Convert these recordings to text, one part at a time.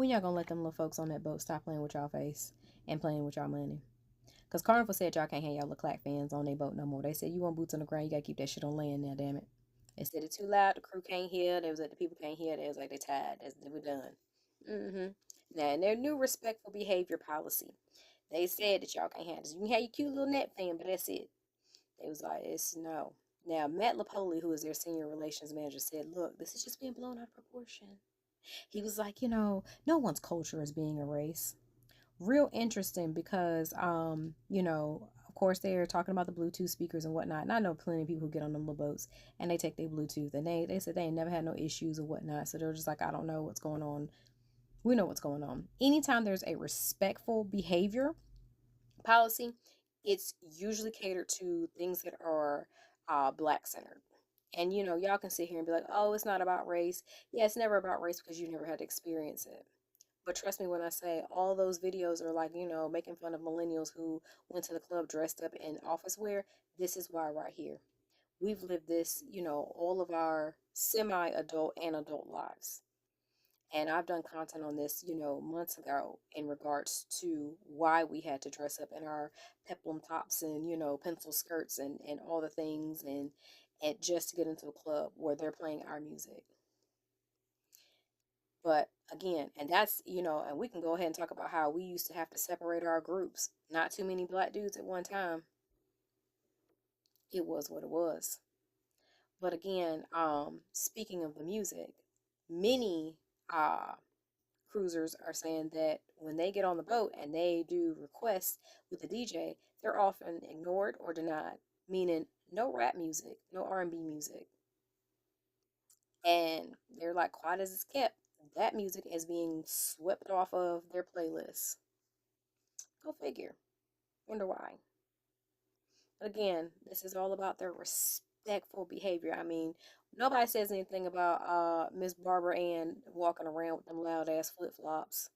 When y'all gonna let them little folks on that boat stop playing with y'all face and playing with y'all money? Because Carnival said y'all can't have y'all Leclerc fans on their boat no more. They said you want boots on the ground, you gotta keep that shit on land now, damn it. They said it's too loud, the crew can't hear. They was like, the people can't hear. They was like, they tired. We're done. Now, in their new respectful behavior policy, they said that y'all can't have this. You can have your cute little net fan, but that's it. They was like, it's no. Now, Matt Lapoli, who is their senior relations manager, said, look, this is just being blown out of proportion. He was like, no one's culture is being erased. Real interesting because, of course they're talking about the Bluetooth speakers and whatnot. And I know plenty of people who get on them little boats and they take their Bluetooth and they said they ain't never had no issues or whatnot. So they're just like, I don't know what's going on. We know what's going on. Anytime there's a respectful behavior policy, it's usually catered to things that are black centered. And y'all can sit here and be like, oh, it's not about race. Yeah, it's never about race because you never had to experience it. But trust me when I say all those videos are like, making fun of millennials who went to the club dressed up in office wear. This is why right here. We've lived this, all of our semi-adult and adult lives. And I've done content on this, months ago in regards to why we had to dress up in our peplum tops and, pencil skirts and all the things and just to get into a club where they're playing our music. But again, and that's, and we can go ahead and talk about how we used to have to separate our groups. Not too many black dudes at one time. It was what it was. But again, speaking of the music, many cruisers are saying that when they get on the boat and they do requests with the DJ, they're often ignored or denied, meaning no rap music, no R&B music. And they're like, quiet as it's kept. That music is being swept off of their playlist. Go figure. Wonder why. But again, this is all about their respectful behavior. I mean, nobody says anything about Miss Barbara Ann walking around with them loud ass flip flops,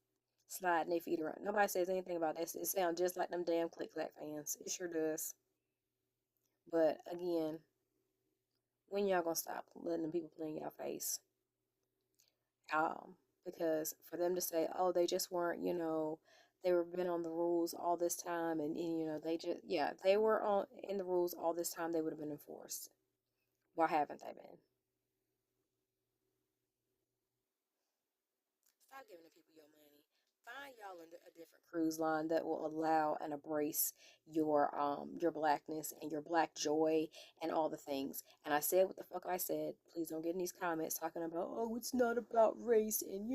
sliding their feet around. Nobody says anything about that. It sounds just like them damn Click Clack fans. It sure does. But again, when y'all gonna stop letting them people play in your face? Because for them to say, oh, they just weren't, they were been on the rules all this time, and they just, yeah, they were on in the rules all this time, they would have been enforced. Why haven't they been? Stop giving the people your money. Find y'all a different cruise line that will allow and embrace your blackness and your black joy and all the things. And I said what the fuck I said. Please don't get in these comments talking about, oh, it's not about race and